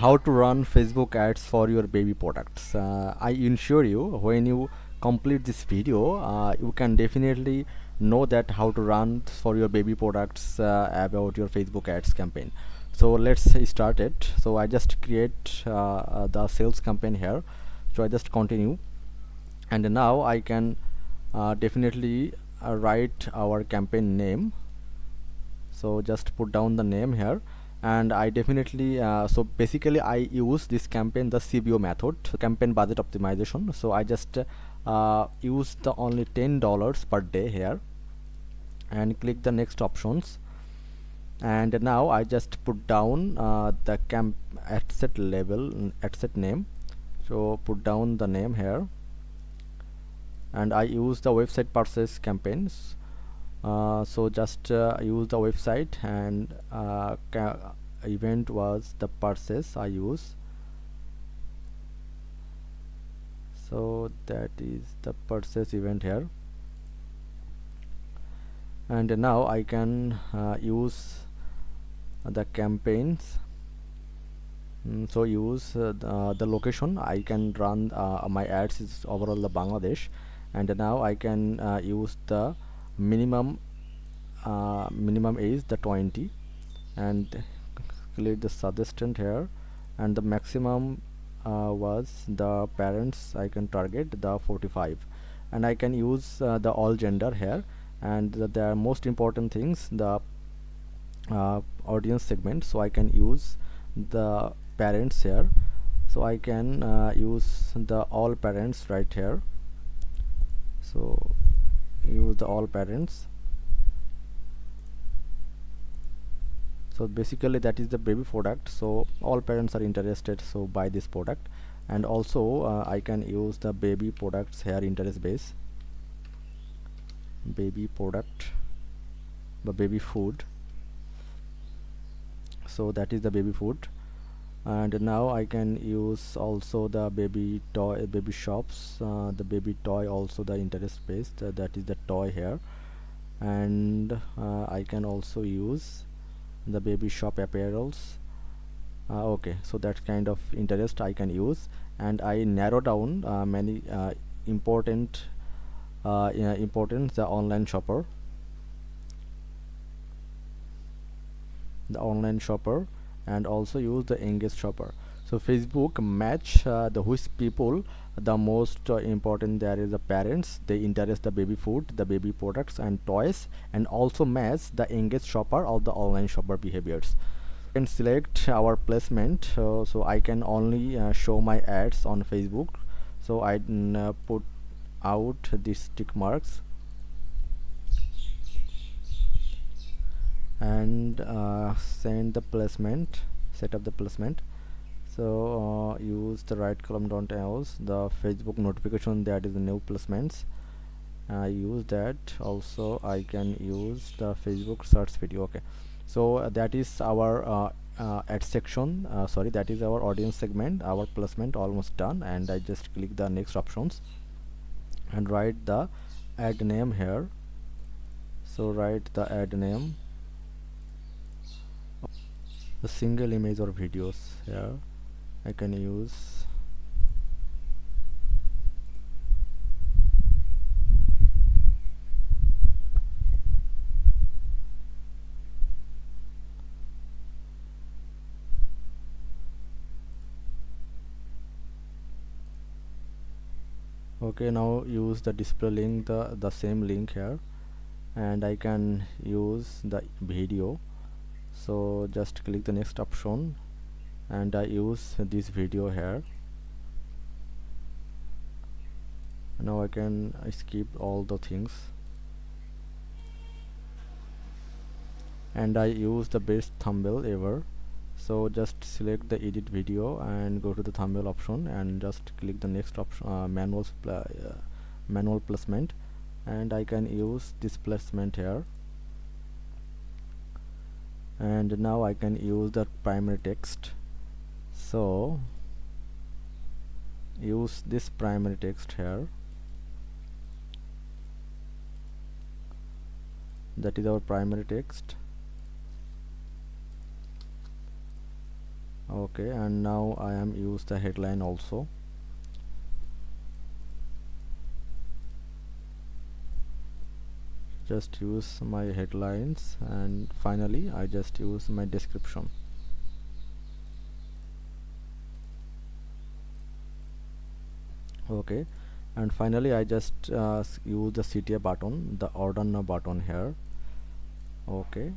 How to run Facebook ads for your baby products. I ensure you, when you complete this video, you can definitely know that how to run for your baby products about your Facebook ads campaign. So let's start it. So I just create the sales campaign here. So I just continue, and now I can definitely write our campaign name. So just put down the name here, and I definitely so basically I use this campaign the CBO method, campaign budget optimization. So I just use the only $10 per day here and click the next options, and now I just put down the camp at set level at set name. So put down the name here, and I use the website purchase campaigns. So just use the website, and event was the purchase I use. So that is the purchase event here, and now I can use the campaigns. So use the location I can run my ads is overall the Bangladesh, and now I can use the minimum age the 20, and click the suggestion here, and the maximum was the parents I can target the 45, and I can use the all gender here, and the most important things the audience segment. So I can use the parents here, so I can use the all parents right here. So use the all parents. So basically that is the baby product, so all parents are interested so buy this product. And also I can use the baby products here, interest base, baby product, the baby food. So that is the baby food, and now I can use also the baby toy, baby shops, the baby toy, also the interest based, that is the toy here. And I can also use the baby shop apparels. Okay, so that kind of interest I can use, and I narrow down many important the online shopper, and also use the engaged shopper. So Facebook match the which people the most important, there is the parents, they interest the baby food, the baby products and toys, and also match the engaged shopper of the online shopper behaviors. And select our placement, so I can only show my ads on Facebook. So I put out these tick marks, and send the placement, set up the placement. So use the right column, don't else the Facebook notification, that is the new placements. I use that. Also I can use the Facebook search video. Okay, so that is our ad section, sorry, that is our audience segment, our placement almost done. And I just click the next options and write the ad name here. So write the ad name, the single image or videos here I can use. Okay, now use the display link, the same link here, and I can use the video. So just click the next option, and I use this video here. Now I can skip all the things, and I use the best thumbnail ever. So just select the edit video and go to the thumbnail option, and just click the next option, manual placement, and I can use this placement here. And now I can use the primary text. So use this primary text here, that is our primary text. Okay, and now I am use the headline also. Just use my headlines, and finally I just use my description. Okay, and finally I just use the CTA button, the order now button here. Okay,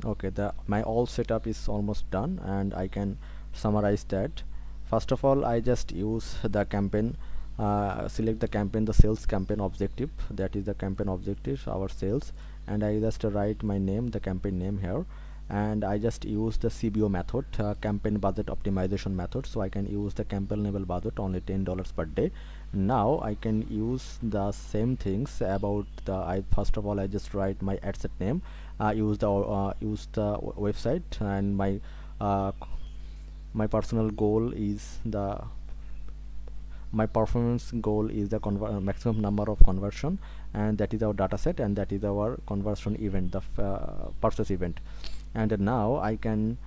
okay, the my all setup is almost done, and I can summarize that. First of all, I just use the campaign, select the campaign, the sales campaign objective, that is the campaign objective, our sales, and I just write my name, the campaign name here, and I just use the CBO method, campaign budget optimization method. So I can use the campaign level budget only $10 per day. Now I can use the same things about the, I first of all I just write my ad set name, use the website, and uh, my personal goal is the, my performance goal is the maximum number of conversion, and that is our data set, and that is our conversion event, the purchase event. And now I can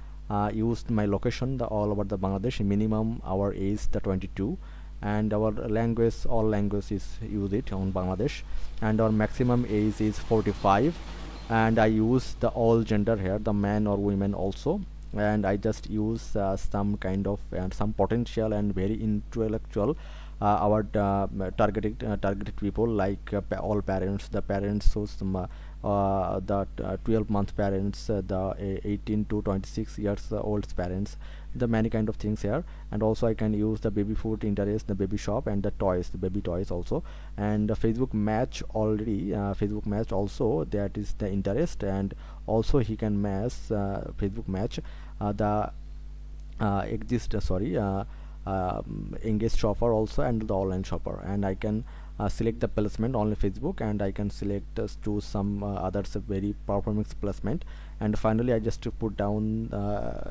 use my location, the all over the Bangladesh. Minimum our age the 22, and our language, all languages use it on Bangladesh, and our maximum age is 45, and I use the all gender here, the man or women also. And I just use some kind of some potential and very intellectual our targeted people, like all parents, the parents, so some the 12-month parents, the 18 to 26 years old parents, the many kind of things here. And also I can use the baby food interest, the baby shop, and the toys, the baby toys also. And Facebook match already, Facebook match also, that is the interest. And also he can match, Facebook match the exist sorry engaged shopper also, and the online shopper. And I can select the placement only Facebook, and I can select to some others very performance placement. And finally I just to put down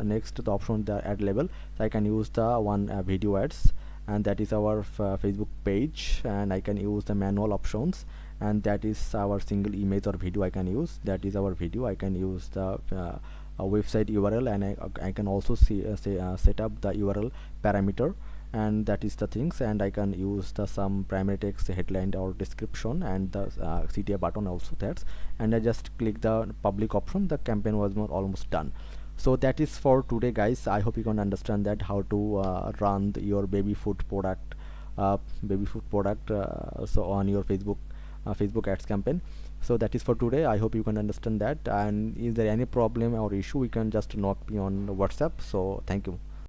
next the option, the ad level. So I can use the one video ads, and that is our Facebook page. And I can use the manual options, and that is our single image or video I can use, that is our video. I can use the a website URL, and I can also set up the URL parameter, and that is the things. And I can use the some primary text headline or description, and the CTA button also, that's. And I just click the public option, the campaign was almost done. So that is for today, guys. I hope you can understand that how to run your baby food product so on your Facebook ads campaign. So that is for today. I hope you can understand that. And is there any problem or issue, you can just knock me on WhatsApp. So thank you.